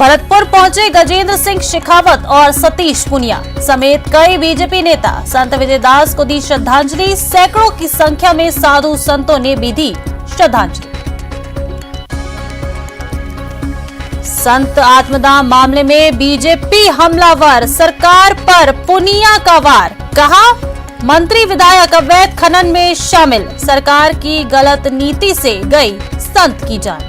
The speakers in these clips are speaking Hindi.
भरतपुर पहुंचे गजेंद्र सिंह शेखावत और सतीश पुनिया समेत कई बीजेपी नेता। संत विजयदास को दी श्रद्धांजलि। सैकड़ों की संख्या में साधु संतों ने भी दी श्रद्धांजलि। संत आत्मदाह मामले में बीजेपी हमलावर, सरकार पर पुनिया का वार। कहा, मंत्री विधायक अवैध खनन में शामिल, सरकार की गलत नीति से गई संत की जान।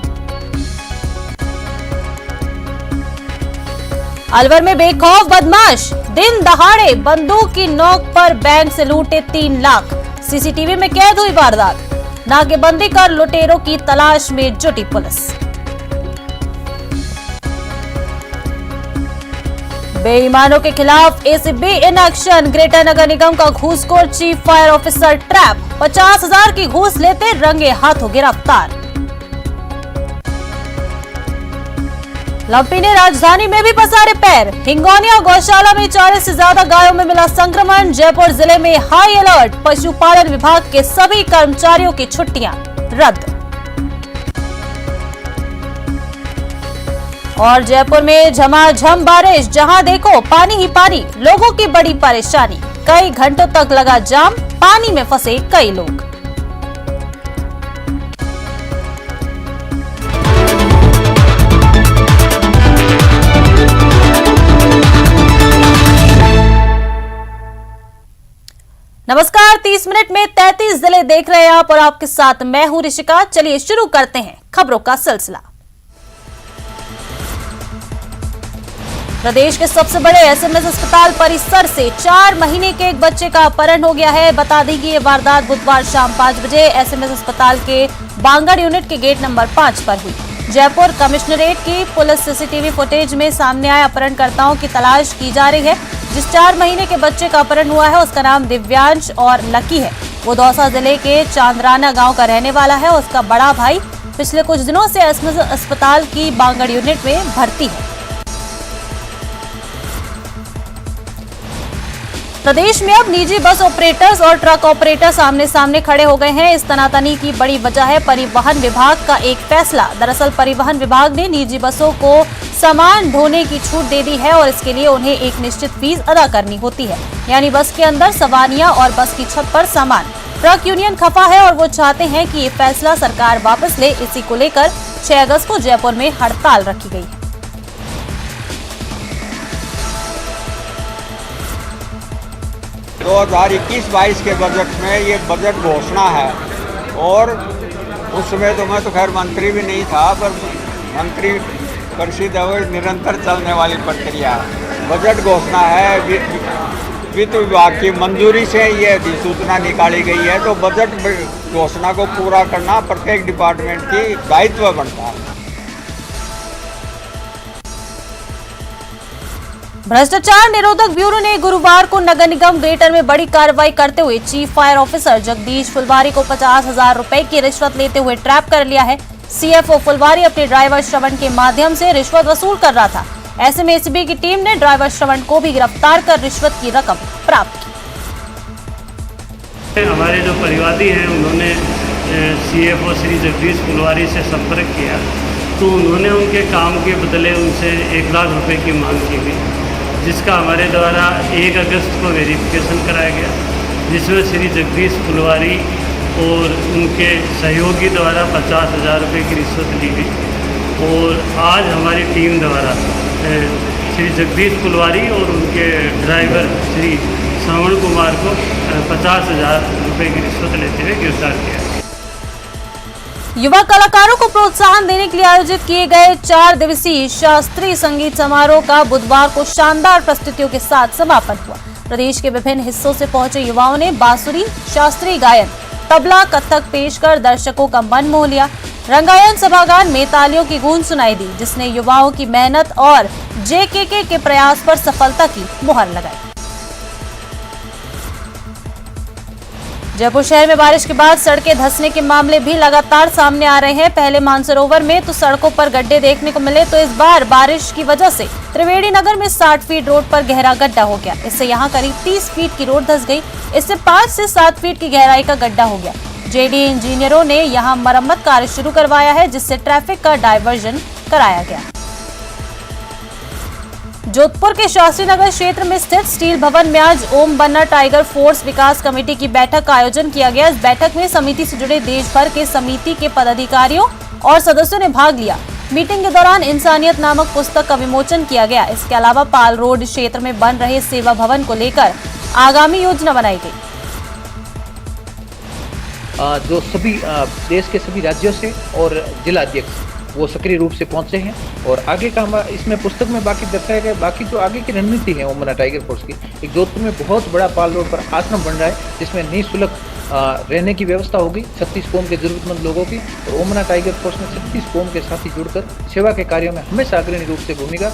अलवर में बेखौफ बदमाश, दिन दहाड़े बंदूक की नोक पर बैंक से लूटे 3 लाख। सीसीटीवी में कैद हुई वारदात। नाकेबंदी कर लुटेरों की तलाश में जुटी पुलिस। बेईमानों के खिलाफ एसीबी इन एक्शन। ग्रेटर नगर निगम का घूसखोर चीफ फायर ऑफिसर ट्रैप। 50,000 की घूस लेते रंगे हाथों गिरफ्तार। लंपी ने राजधानी में भी पसारे पैर। हिंगोनिया गौशाला में 40 से ज्यादा गायों में मिला संक्रमण। जयपुर जिले में हाई अलर्ट। पशुपालन विभाग के सभी कर्मचारियों की छुट्टियां रद्द। और जयपुर में झमाझम बारिश, जहां देखो पानी ही पानी, लोगों की बड़ी परेशानी। कई घंटों तक लगा जाम, पानी में फंसे कई लोग। नमस्कार, 30 मिनट में 33 जिले देख रहे हैं आप और आपके साथ मैं हूं ऋषिका। चलिए शुरू करते हैं खबरों का सिलसिला। प्रदेश के सबसे बड़े एसएमएस अस्पताल परिसर से 4 महीने के एक बच्चे का अपहरण हो गया है। बता दें कि ये वारदात बुधवार शाम 5 बजे एसएमएस अस्पताल के बांगड़ यूनिट के गेट नंबर 5 पर हुई। जयपुर कमिश्नरेट की पुलिस सीसीटीवी फुटेज में सामने आए अपहरणकर्ताओं की तलाश की जा रही है। जिस 4 महीने के बच्चे का अपहरण हुआ है उसका नाम दिव्यांश और लकी है। वो दौसा जिले के चांदराना गांव का रहने वाला है। उसका बड़ा भाई पिछले कुछ दिनों से एसएमएस अस्पताल की बांगड़ यूनिट में भर्ती है। प्रदेश में अब निजी बस ऑपरेटर्स और ट्रक ऑपरेटर्स आमने सामने खड़े हो गए हैं। इस तनातनी की बड़ी वजह है परिवहन विभाग का एक फैसला। दरअसल परिवहन विभाग ने निजी बसों को सामान ढोने की छूट दे दी है और इसके लिए उन्हें एक निश्चित फीस अदा करनी होती है। यानी बस के अंदर सवारियां और बस की छत पर सामान। ट्रक यूनियन खफा है और वो चाहते हैं कि ये फैसला सरकार वापस ले। इसी को लेकर 6 अगस्त को जयपुर में हड़ताल रखी गई है। 2021-22 के बजट में ये बजट घोषणा है और उस समय तो मैं तो खैर मंत्री भी नहीं था, पर मंत्री परिषद निरंतर चलने वाली प्रक्रिया है। बजट घोषणा है, वित्त विभाग की मंजूरी से ये अधिसूचना निकाली गई है, तो बजट घोषणा को पूरा करना प्रत्येक डिपार्टमेंट की दायित्व बनता है। भ्रष्टाचार निरोधक ब्यूरो ने गुरुवार को नगर निगम ग्रेटर में बड़ी कार्रवाई करते हुए चीफ फायर ऑफिसर जगदीश फुलवारी को 50,000 रुपए की रिश्वत लेते हुए ट्रैप कर लिया है। सीएफओ फुलवारी अपने ड्राइवर श्रवण के माध्यम से रिश्वत वसूल कर रहा था। ऐसे में एसीबी की टीम ने ड्राइवर श्रवण को भी गिरफ्तार कर रिश्वत की रकम प्राप्त की। हमारे जो परिवादी हैं उन्होंने सीएफओ श्री जगदीश फुलवारी से संपर्क किया, तो उन्होंने उनके काम के बदले उनसे 1 लाख रुपए की मांग की गई, जिसका हमारे द्वारा 1 अगस्त को वेरिफिकेशन कराया गया, जिसमें श्री जगदीश फुलवारी और उनके सहयोगी द्वारा 50,000 रुपये की रिश्वत ली गई। और आज हमारी टीम द्वारा श्री जगदीश फुलवारी और उनके ड्राइवर श्री श्रवण कुमार को 50,000 रुपये की रिश्वत लेते हुए गिरफ्तार किया। युवा कलाकारों को प्रोत्साहन देने के लिए आयोजित किए गए 4 दिवसीय शास्त्रीय संगीत समारोह का बुधवार को शानदार प्रस्तुतियों के साथ समापन हुआ। प्रदेश के विभिन्न हिस्सों से पहुंचे युवाओं ने बांसुरी, शास्त्रीय गायन, तबला, कथक पेश कर दर्शकों का मन मोह लिया। रंगायन सभागार में तालियों की गूंज सुनाई दी, जिसने युवाओं की मेहनत और जेकेके के प्रयास पर सफलता की मुहर लगाई। जयपुर शहर में बारिश के बाद सड़कें धंसने के मामले भी लगातार सामने आ रहे हैं। पहले मानसरोवर में तो सड़कों पर गड्ढे देखने को मिले, तो इस बार बारिश की वजह से त्रिवेणी नगर में 60 फीट रोड पर गहरा गड्ढा हो गया। इससे यहां करीब 30 फीट की रोड धंस गई। इससे 5 से 7 फीट की गहराई का गड्ढा हो गया। जेडी इंजीनियरों ने यहां मरम्मत कार्य शुरू करवाया है, जिससे ट्रैफिक का डायवर्जन कराया गया। जोधपुर के शास्त्री नगर क्षेत्र में स्थित स्टील भवन में आज ओम बन्ना टाइगर फोर्स विकास कमेटी की बैठक का आयोजन किया गया। इस बैठक में समिति से जुड़े देश भर के समिति के पदाधिकारियों और सदस्यों ने भाग लिया। मीटिंग के दौरान इंसानियत नामक पुस्तक का विमोचन किया गया। इसके अलावा पाल रोड क्षेत्र में बन रहे सेवा भवन को लेकर आगामी योजना बनाई गई। जो सभी देश के सभी राज्यों से और जिला अध्यक्ष वो सक्रिय रूप से पहुंचे हैं और आगे का हमारा इसमें पुस्तक में बाकी दर्शाया गया बाकी जो आगे की रणनीति है ओम बन्ना टाइगर फोर्स की। एक जोधपुर में बहुत बड़ा पाल रोड पर आश्रम बन रहा है जिसमें निःशुल्क रहने की व्यवस्था होगी 36 कौम के जरूरतमंद लोगों की। और ओम बन्ना टाइगर फोर्स में 36 कौम के साथी जुड़कर सेवा के कार्यों में हमेशा अग्रणी रूप से भूमिका।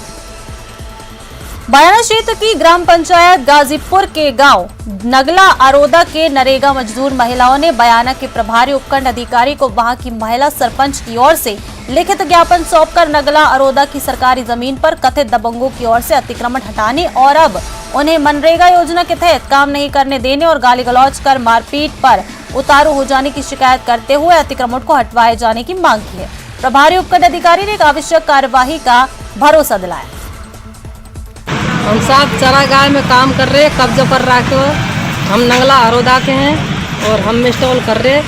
बयाना क्षेत्र की ग्राम पंचायत गाजीपुर के गांव नगला अरोदा के नरेगा मजदूर महिलाओं ने बयाना के प्रभारी उपखंड अधिकारी को वहां की महिला सरपंच की ओर से लिखित ज्ञापन सौंपकर नगला अरोदा की सरकारी जमीन पर कथित दबंगों की ओर से अतिक्रमण हटाने और अब उन्हें मनरेगा योजना के तहत काम नहीं करने देने और गाली गलौज कर मारपीट पर उतारू हो जाने की शिकायत करते हुए अतिक्रमण को हटवाए जाने की मांग की है। प्रभारी उपखंड अधिकारी ने एक आवश्यक कार्यवाही का भरोसा दिलाया। हम साथ चारागाह में काम कर रहे, कब्जा पर रखे। हम नगला अरोदा के हैं और हम मिस्टॉल कर रहे,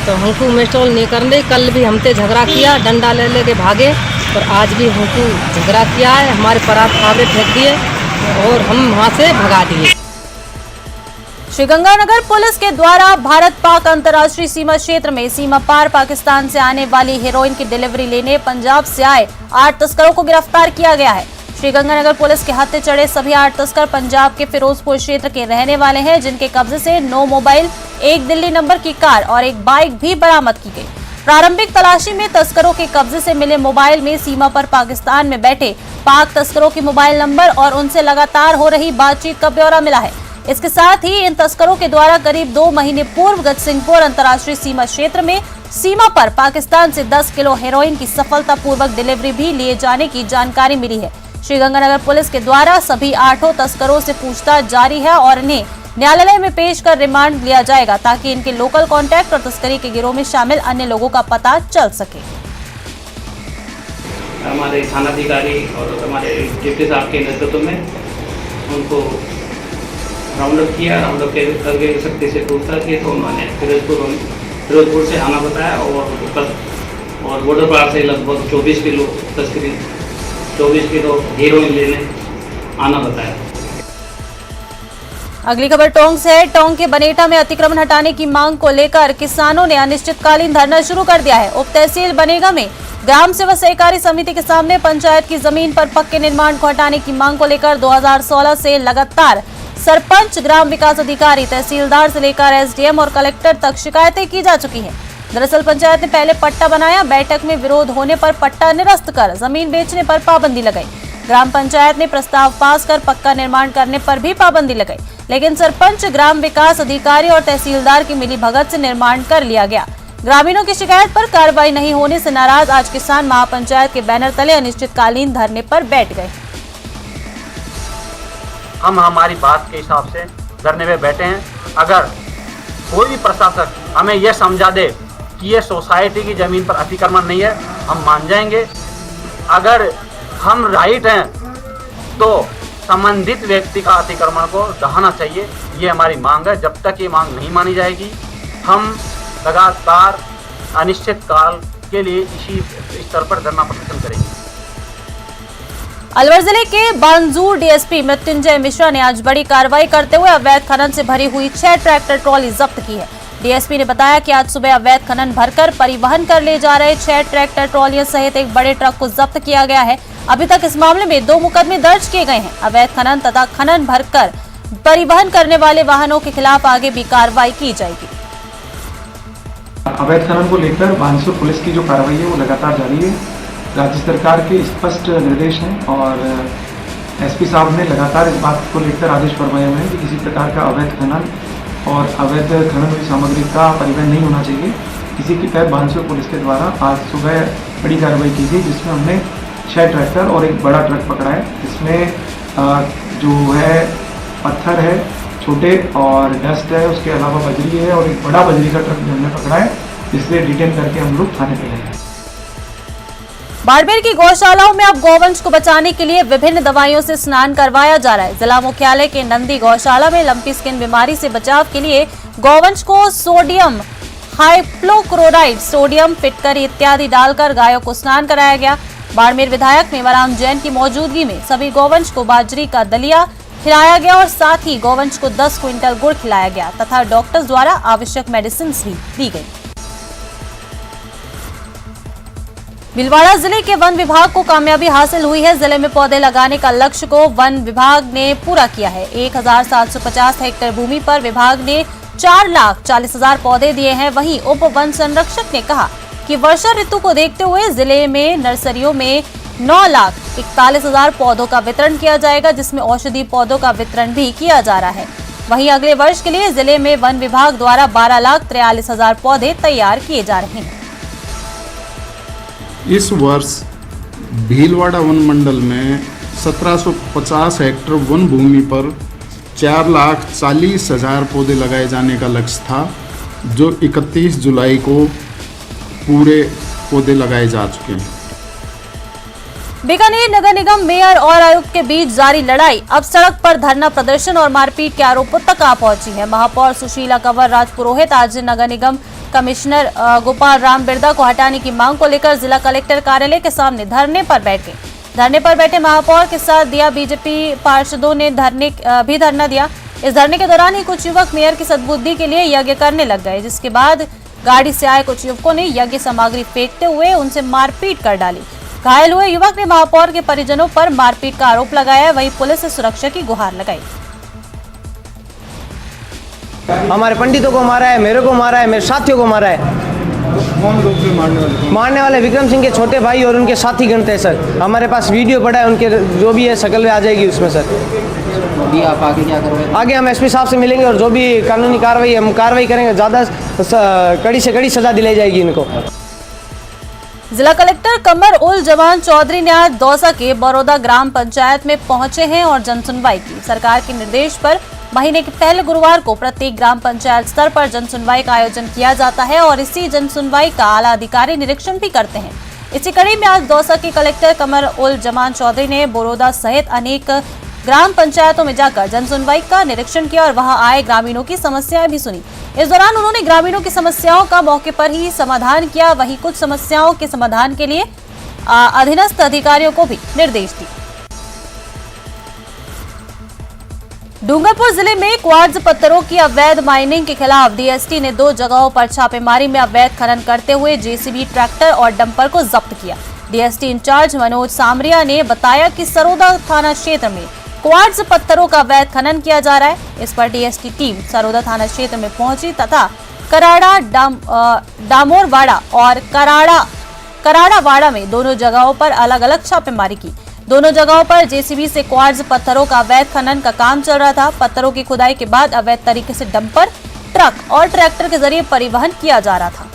तो हमको मिस्टॉल नहीं करने। कल भी हमसे झगड़ा किया, डंडा ले लेके भागे और आज भी हमको झगड़ा किया है। हमारे परात खाबरे फेंक दिए और हम वहाँ से भगा दिए। श्रीगंगानगर पुलिस के द्वारा भारत पाक अंतर्राष्ट्रीय सीमा क्षेत्र में सीमा पार पाकिस्तान से आने वाली हेरोइन की डिलीवरी लेने पंजाब से आए 8 तस्करों को गिरफ्तार किया गया है। श्रीगंगानगर पुलिस के हाथे चढ़े सभी 8 तस्कर पंजाब के फिरोजपुर क्षेत्र के रहने वाले हैं, जिनके कब्जे से 9 मोबाइल, 1 दिल्ली नंबर की कार और 1 बाइक भी बरामद की गई। प्रारंभिक तलाशी में तस्करों के कब्जे से मिले मोबाइल में सीमा पर पाकिस्तान में बैठे पाक तस्करों के मोबाइल नंबर और उनसे लगातार हो रही बातचीत का ब्यौरा मिला है। इसके साथ ही इन तस्करों के द्वारा करीब 2 महीने पूर्व गजसिंहपुर अंतर्राष्ट्रीय सीमा क्षेत्र में सीमा पर पाकिस्तान से 10 किलो हेरोइन की सफलतापूर्वक डिलीवरी भी लिए जाने की जानकारी मिली है। श्रीगंगानगर पुलिस के द्वारा सभी 8 तस्करों से पूछताछ जारी है और इन्हें न्यायालय में पेश कर रिमांड लिया जाएगा ताकि इनके लोकल कॉन्टैक्ट और तस्करी के गिरोह में शामिल अन्य लोगों का पता चल सके। हमारे थानाधिकारी और हमारे डिप्टी साहब के नेतृत्व में उनको राउंड अप किया। राउंड अप करके सख्ती से पूछताछ की तो उन्होंने फिरोजपुर से आना बताया और बॉर्डर पार से लगभग 24 किलो तस्करी 24 किलो हेरोइन लेने आना बताया। अगली खबर टोंक से है। टोंक के बनेटा में अतिक्रमण हटाने की मांग को लेकर किसानों ने अनिश्चितकालीन धरना शुरू कर दिया है। उप तहसील बनेगा में ग्राम सेवा सहकारी समिति के सामने पंचायत की जमीन पर पक्के निर्माण को हटाने की मांग को लेकर 2016 से लगातार सरपंच, ग्राम विकास अधिकारी, तहसीलदार से लेकर एसडीएम और कलेक्टर तक शिकायतें की जा चुकी हैं। दरअसल पंचायत ने पहले पट्टा बनाया, बैठक में विरोध होने पर पट्टा निरस्त कर जमीन बेचने पर पाबंदी लगाई। ग्राम पंचायत ने प्रस्ताव पास कर पक्का निर्माण करने पर भी पाबंदी लगाई, लेकिन सरपंच, ग्राम विकास अधिकारी और तहसीलदार की मिलीभगत से निर्माण कर लिया गया। ग्रामीणों की शिकायत पर कार्रवाई नहीं होने से नाराज आज किसान महापंचायत के बैनर तले अनिश्चितकालीन धरने पर बैठ गए। हम हमारी बात के हिसाब से धरने में बैठे हैं। अगर कोई भी प्रशासक हमें यह समझा दे कि ये सोसाइटी की ज़मीन पर अतिक्रमण नहीं है, हम मान जाएंगे। अगर हम राइट हैं तो संबंधित व्यक्ति का अतिक्रमण को ढहाना चाहिए, ये हमारी मांग है। जब तक ये मांग नहीं मानी जाएगी हम लगातार अनिश्चित काल के लिए इसी स्तर पर धरना प्रदर्शन करेंगे। अलवर जिले के बांजूर डीएसपी मृत्युंजय मिश्रा ने आज बड़ी कार्रवाई करते हुए अवैध खनन से भरी हुई 6 ट्रैक्टर ट्रॉली जब्त की है। डीएसपी ने बताया कि आज सुबह अवैध खनन भरकर परिवहन कर ले जा रहे 6 ट्रैक्टर ट्रॉलियों सहित एक बड़े ट्रक को जब्त किया गया है। अभी तक इस मामले में 2 मुकदमे दर्ज किए गए हैं। अवैध खनन तथा खनन भरकर परिवहन करने वाले वाहनों के खिलाफ आगे भी कार्रवाई की जाएगी। अवैध खनन को लेकर बांसुर पुलिस की जो कार्रवाई है वो लगातार जारी है। राज्य सरकार के स्पष्ट निर्देश हैं और एसपी साहब ने लगातार इस बात को लेकर आदेश फरमाए हुए हैं कि किसी प्रकार का अवैध खनन और अवैध खनन हुई सामग्री का परिवहन नहीं होना चाहिए। इसी के तहत बांसुर पुलिस के द्वारा आज सुबह बड़ी कार्रवाई की गई, जिसमें हमने 6 ट्रैक्टर और एक बड़ा ट्रक पकड़ा है। इसमें जो है पत्थर है छोटे और डस्ट है, उसके अलावा बजरी है और एक बड़ा बजरी का ट्रक जो हमने पकड़ा है, जिससे डिटेन करके हम लोग थाने पे गए हैं। बाड़मेर की गौशालाओं में अब गौवंश को बचाने के लिए विभिन्न दवाइयों से स्नान करवाया जा रहा है। जिला मुख्यालय के नंदी गौशाला में लंपी स्किन बीमारी से बचाव के लिए गौवंश को सोडियम हाइप्लोक्लोराइड, सोडियम फिटकरी इत्यादि डालकर गायों को स्नान कराया गया। बाड़मेर विधायक मेवाराम जैन की मौजूदगी में सभी गौवंश को बाजरी का दलिया खिलाया गया और साथ ही गौवंश को 10 क्विंटल गुड़ खिलाया गया तथा डॉक्टर्स द्वारा आवश्यक मेडिसिन भी दी गई। भीलवाड़ा जिले के वन विभाग को कामयाबी हासिल हुई है। जिले में पौधे लगाने का लक्ष्य को वन विभाग ने पूरा किया है। 1750 हेक्टेयर भूमि पर विभाग ने 4,40,000 पौधे दिए हैं। वहीं उप वन संरक्षक ने कहा कि वर्षा ऋतु को देखते हुए जिले में नर्सरियों में 9,41,000 पौधों का वितरण किया जाएगा, जिसमें औषधि पौधों का वितरण भी किया जा रहा है। वहीं अगले वर्ष के लिए जिले में वन विभाग द्वारा 12,43,000 पौधे तैयार किए जा रहे हैं। इस वर्ष भीलवाड़ा वन मंडल में 1750 हेक्टेयर वन भूमि पर 4,40,000 पौधे लगाए जाने का लक्ष्य था, जो 31 जुलाई को पूरे पौधे लगाए जा चुके हैं। बीकानेर नगर निगम मेयर और आयुक्त के बीच जारी लड़ाई अब सड़क पर धरना प्रदर्शन और मारपीट के आरोपों तक आ पहुंची है। महापौर सुशीला कंवर राजपुरोहित आज नगर निगम कमिश्नर गोपाल राम बिरदा को हटाने की मांग को लेकर जिला कलेक्टर कार्यालय के सामने धरने पर बैठ गए। धरने पर बैठे महापौर के साथ दिया बीजेपी पार्षदों ने धरना दिया। इस धरने के दौरान ही कुछ युवक मेयर की सद्बुद्धि के लिए यज्ञ करने लग गए, जिसके बाद गाड़ी से आए कुछ युवकों ने यज्ञ सामग्री फेंकते हुए उनसे मारपीट कर डाली। घायल हुए युवक ने महापौर के परिजनों पर मारपीट का आरोप लगाया। वहीं पुलिस से सुरक्षा की गुहार लगाई। हमारे पंडितों को मारा है, मेरे को मारा है, मेरे साथियों को मारा है। कौन लोग थे मारने वाले विक्रम सिंह के छोटे भाई और उनके साथी गणते हैं सर। हमारे पास वीडियो पड़ा है, उनके जो भी है शकल आ जाएगी उसमें सर। अभी आप आगे क्या करोगे? आगे हम एसपी साहब से मिलेंगे और जो भी कानूनी कार्रवाई हम कार्रवाई करेंगे, ज़्यादा कड़ी से कड़ी सजा दिलाई जाएगी इनको। जिला कलेक्टर कमर उल जमान चौधरी ने आज दौसा के बरौदा ग्राम पंचायत में पहुंचे हैं और जनसुनवाई की। सरकार के निर्देश पर महीने के पहले गुरुवार को प्रत्येक ग्राम पंचायत स्तर पर जनसुनवाई का आयोजन किया जाता है और इसी जनसुनवाई का आला अधिकारी निरीक्षण भी करते हैं। इसी कड़ी में आज दौसा के कलेक्टर कमर उल जमान चौधरी ने बरौदा सहित अनेक ग्राम पंचायतों में जाकर जनसुनवाई का निरीक्षण किया और वहां आए ग्रामीणों की समस्याएं भी सुनी। इस दौरान उन्होंने ग्रामीणों की समस्याओं का मौके पर ही समाधान किया। वहीं कुछ समस्याओं के समाधान के लिए अधीनस्थ अधिकारियों को भी निर्देश दिए। डूंगरपुर जिले में क्वार्ट्ज पत्थरों की अवैध माइनिंग के खिलाफ डीएसटी ने 2 जगहों पर छापेमारी में अवैध खनन करते हुए जेसीबी, ट्रैक्टर और डंपर को जब्त किया। डीएसटी इंचार्ज मनोज सामरिया ने बताया कि सरोदा थाना क्षेत्र में क्वार्ट्ज पत्थरों का अवैध खनन किया जा रहा है। इस पर डीएसटी टीम सरोदा थाना क्षेत्र में पहुंची तथा कराड़ा डामोरवाड़ा और कराड़ावाड़ा में दोनों जगहों पर अलग अलग छापेमारी की। दोनों जगहों पर जेसीबी से क्वार्ट्ज पत्थरों का अवैध खनन का काम चल रहा था। पत्थरों की खुदाई के बाद अवैध तरीके से डंपर, ट्रक और ट्रैक्टर के जरिए परिवहन किया जा रहा था।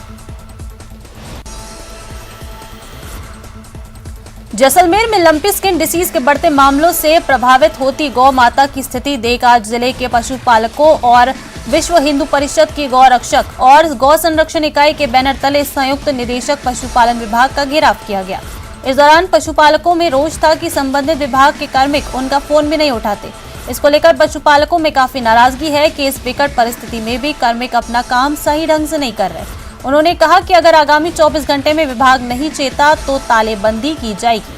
जैसलमेर में लंपी स्किन डिसीज के बढ़ते मामलों से प्रभावित होती गौ माता की स्थिति देख आज जिले के पशुपालकों और विश्व हिंदू परिषद की गौ रक्षक और गौ संरक्षण इकाई के बैनर तले संयुक्त निदेशक पशुपालन विभाग का घेराव किया गया। इस दौरान पशुपालकों में रोष था कि संबंधित विभाग के कार्मिक उनका फोन भी नहीं उठाते। इसको लेकर पशुपालकों में काफी नाराजगी है कि इस विकट परिस्थिति में भी कार्मिक अपना काम सही ढंग से नहीं कर रहे। उन्होंने कहा कि अगर आगामी 24 घंटे में विभाग नहीं चेता तो तालेबंदी की जाएगी।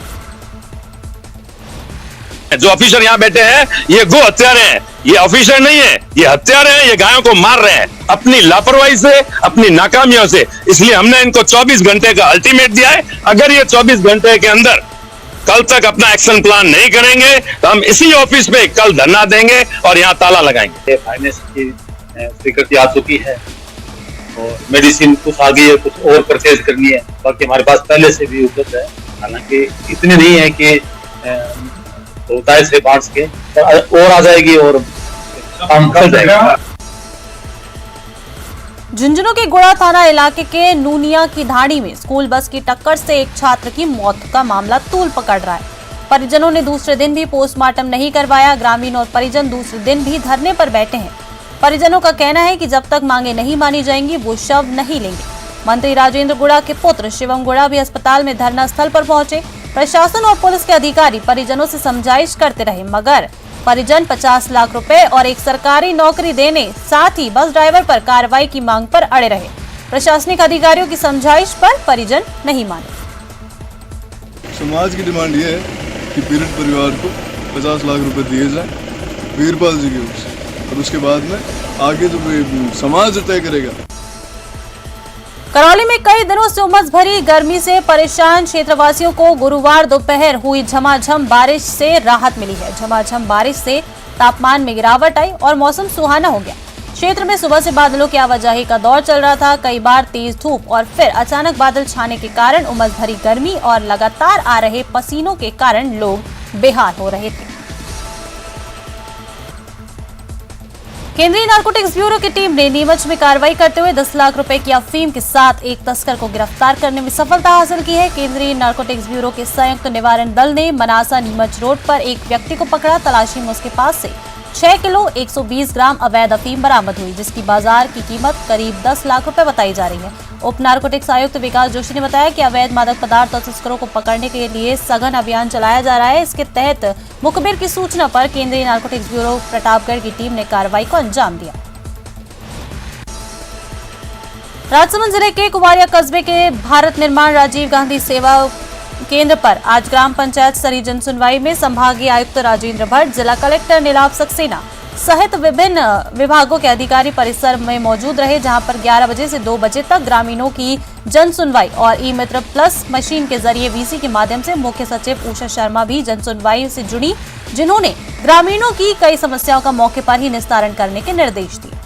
जो ऑफिसर यहाँ बैठे हैं ये गो हत्यारे हैं, ये ऑफिसर नहीं है, ये हत्यारे हैं, ये गायों को मार रहे हैं अपनी लापरवाही से, अपनी नाकामियों से। इसलिए हमने इनको 24 घंटे का अल्टीमेट दिया है। अगर ये 24 घंटे के अंदर कल तक अपना एक्शन प्लान नहीं करेंगे तो हम इसी ऑफिस में कल धरना देंगे और यहाँ ताला लगाएंगे। फाइनेंस की स्वीकृति आ चुकी है और मेडिसिन कुछ आ गई है, कुछ और परचेज करनी है। बाकी हमारे पास पहले से भी उपलब्ध है, हालांकि इतने नहीं है कि से बांट के और आ जाएगी और काम कर जाएगा। झुंझुनू के गुड़ा थाना इलाके के नूनिया की ढाणी में स्कूल बस की टक्कर से एक छात्र की मौत का मामला तूल पकड़ रहा है। परिजनों ने दूसरे दिन भी पोस्टमार्टम नहीं करवाया। ग्रामीण और परिजन दूसरे दिन भी धरने पर बैठे हैं। परिजनों का कहना है कि जब तक मांगे नहीं मानी जाएंगी वो शव नहीं लेंगे। मंत्री राजेंद्र गुड़ा के पुत्र शिवम गुड़ा भी अस्पताल में धरना स्थल पर पहुंचे। प्रशासन और पुलिस के अधिकारी परिजनों से समझाइश करते रहे, मगर परिजन 50 लाख रुपए और एक सरकारी नौकरी देने, साथ ही बस ड्राइवर पर कार्रवाई की मांग पर अड़े रहे। प्रशासनिक अधिकारियों की समझाइश पर परिजन नहीं माने। समाज की डिमांड ये है कि पीड़ित परिवार को 50 लाख रुपए दिए जाए वीरपाल जी की ओर से, और उसके बाद में आगे तो समाज तय करेगा। करौली में कई दिनों से उमस भरी गर्मी से परेशान क्षेत्रवासियों को गुरुवार दोपहर हुई झमाझम बारिश से राहत मिली है। झमाझम बारिश से तापमान में गिरावट आई और मौसम सुहाना हो गया। क्षेत्र में सुबह से बादलों की आवाजाही का दौर चल रहा था। कई बार तेज धूप और फिर अचानक बादल छाने के कारण उमस भरी गर्मी और लगातार आ रहे पसीनों के कारण लोग बेहाल हो रहे थे। केंद्रीय नारकोटिक्स ब्यूरो की टीम ने नीमच में कार्रवाई करते हुए 10 लाख रुपए की अफीम के साथ एक तस्कर को गिरफ्तार करने में सफलता हासिल की है। केंद्रीय नारकोटिक्स ब्यूरो के संयुक्त निवारण दल ने मनासा नीमच रोड पर एक व्यक्ति को पकड़ा। तलाशी में उसके पास से 6 किलो 120 ग्राम अवैध अफीम बरामद हुई, जिसकी बाजार की कीमत करीब 10 लाख रुपए बताई जा रही है। उप नारकोटिक्स आयुक्त विकास जोशी ने बताया कि अवैध मादक पदार्थ और तस्करों को पकड़ने के लिए सघन अभियान चलाया जा रहा है। इसके तहत मुखबिर की सूचना पर केंद्रीय नारकोटिक्स ब्यूरो प्रतापगढ़ की टीम ने कार्रवाई को अंजाम दिया। राजसमंद जिले के कुवारिया कस्बे के भारत निर्माण राजीव गांधी सेवा केंद्र पर आज ग्राम पंचायत स्तरीय जन सुनवाई में संभागीय आयुक्त राजेंद्र भट्ट, जिला कलेक्टर नीलाभ सक्सेना सहित विभिन्न विभागों के अधिकारी परिसर में मौजूद रहे, जहां पर 11 बजे से 2 बजे तक ग्रामीणों की जन सुनवाई और ई मित्र प्लस मशीन के जरिए वीसी के माध्यम से मुख्य सचिव उषा शर्मा भी जन सुनवाई से जुड़ी, जिन्होंने ग्रामीणों की कई समस्याओं का मौके पर ही निस्तारण करने के निर्देश दिए।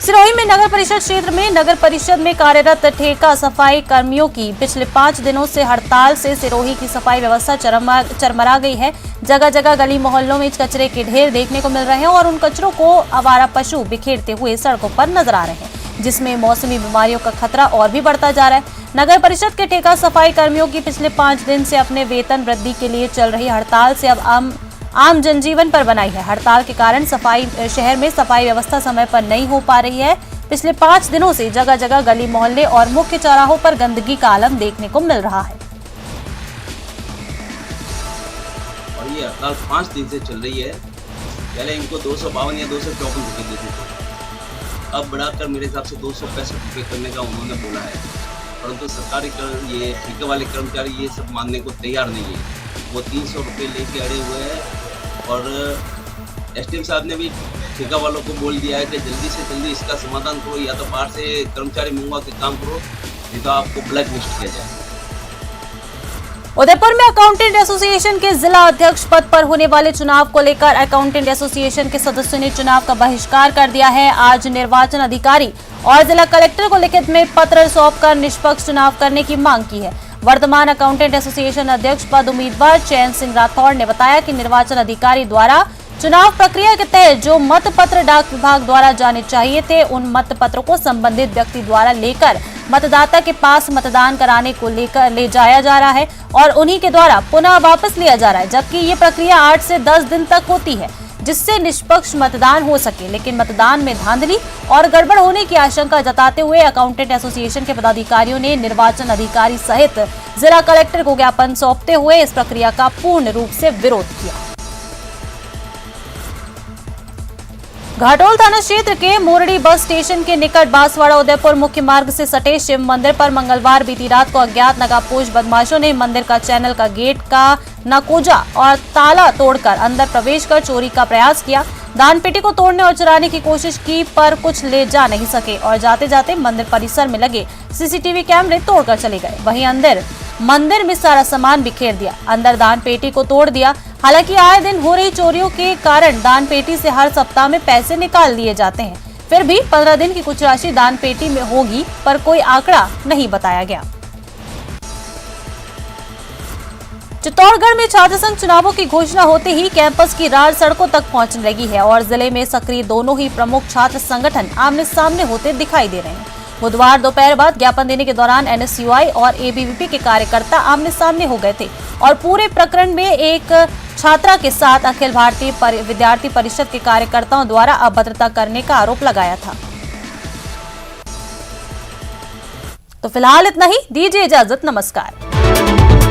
सिरोही में नगर परिषद क्षेत्र में नगर परिषद में कार्यरत ठेका सफाई कर्मियों की पिछले 5 दिनों से हड़ताल से सिरोही की सफाई व्यवस्था चरमरा गई है। जगह जगह गली मोहल्लों में कचरे के ढेर देखने को मिल रहे हैं और उन कचरों को आवारा पशु बिखेरते हुए सड़कों पर नजर आ रहे हैं, जिसमें मौसमी बीमारियों का खतरा और भी बढ़ता जा रहा है। नगर परिषद के ठेका सफाई कर्मियों की पिछले 5 दिन से अपने वेतन वृद्धि के लिए चल रही हड़ताल से अब आम जनजीवन पर बनाई है। हड़ताल के कारण शहर में सफाई व्यवस्था समय पर नहीं हो पा रही है। पिछले 5 दिनों से जगह जगह गली मोहल्ले और मुख्य चौराहों पर गंदगी का आलम देखने को मिल रहा है। और ये हड़ताल 5 दिन से चल रही है। पहले इनको 252 या 254 रुपये देते थे, अब बढ़ाकर मेरे हिसाब से 265 रुपये करने का उन्होंने बोला है, परंतु सरकारी ये ठेके वाले कर्मचारी ये सब मानने को तैयार नहीं है। वो 300 रुपये लेके अड़े हुए हैं और एसडीएम साहब ने भी ठेका वालों को बोल दिया है कि जल्दी से जल्दी इसका समाधान करो, या तो बाहर से कर्मचारी मंगवा के काम करो, नहीं तो आपको ब्लैक लिस्ट किया जाए। उदयपुर में अकाउंटेंट एसोसिएशन के जिला अध्यक्ष पद पर होने वाले चुनाव को लेकर अकाउंटेंट एसोसिएशन के सदस्यों ने चुनाव का बहिष्कार कर दिया है। आज निर्वाचन अधिकारी और जिला कलेक्टर को लिखित में पत्र सौंपकर निष्पक्ष चुनाव करने की मांग की है। वर्तमान अकाउंटेंट एसोसिएशन अध्यक्ष पद उम्मीदवार चैन सिंह राठौड़ ने बताया कि निर्वाचन अधिकारी द्वारा चुनाव प्रक्रिया के तहत जो मत पत्र डाक विभाग द्वारा जाने चाहिए थे, उन मत पत्रों को संबंधित व्यक्ति द्वारा लेकर मतदाता के पास मतदान कराने को ले जाया जा रहा है और उन्हीं के द्वारा पुनः वापस लिया जा रहा है, जबकि ये प्रक्रिया 8 से 10 दिन तक होती है, जिससे निष्पक्ष मतदान हो सके। लेकिन मतदान में धांधली और गड़बड़ होने की आशंका जताते हुए अकाउंटेंट एसोसिएशन के पदाधिकारियों ने निर्वाचन अधिकारी सहित जिला कलेक्टर को ज्ञापन सौंपते हुए इस प्रक्रिया का पूर्ण रूप से विरोध किया। घाटोल थाना क्षेत्र के मोरडी बस स्टेशन के निकट बांसवाड़ा उदयपुर मुख्य मार्ग से सटे शिव मंदिर पर मंगलवार बीती रात को अज्ञात नकाबपोश बदमाशों ने मंदिर का चैनल का गेट का नकोजा और ताला तोड़कर अंदर प्रवेश कर चोरी का प्रयास किया। दान पेटी को तोड़ने और चुराने की कोशिश की पर कुछ ले जा नहीं सके और जाते जाते मंदिर परिसर में लगे सीसीटीवी कैमरे तोड़कर चले गए। वहीं अंदर मंदिर में सारा सामान बिखेर दिया, अंदर दान पेटी को तोड़ दिया। हालांकि आए दिन हो रही चोरियों के कारण दान पेटी से हर सप्ताह में पैसे निकाल लिए जाते हैं, फिर भी 15 दिन की कुछ राशि दान पेटी में होगी, पर कोई आंकड़ा नहीं बताया गया। चित्तौड़गढ़ में छात्र संघ चुनावों की घोषणा होते ही कैंपस की रार सड़कों तक पहुंचने लगी है और जिले में सक्रिय दोनों ही प्रमुख छात्र संगठन आमने सामने होते दिखाई दे रहे हैं। बुधवार दोपहर बाद ज्ञापन देने के दौरान एनएसयूआई और एबीवीपी के कार्यकर्ता आमने सामने हो गए थे और पूरे प्रकरण में एक छात्रा के साथ अखिल भारतीय विद्यार्थी परिषद के कार्यकर्ताओं द्वारा अभद्रता करने का आरोप लगाया था। तो फिलहाल इतना ही, दीजिए इजाजत, नमस्कार।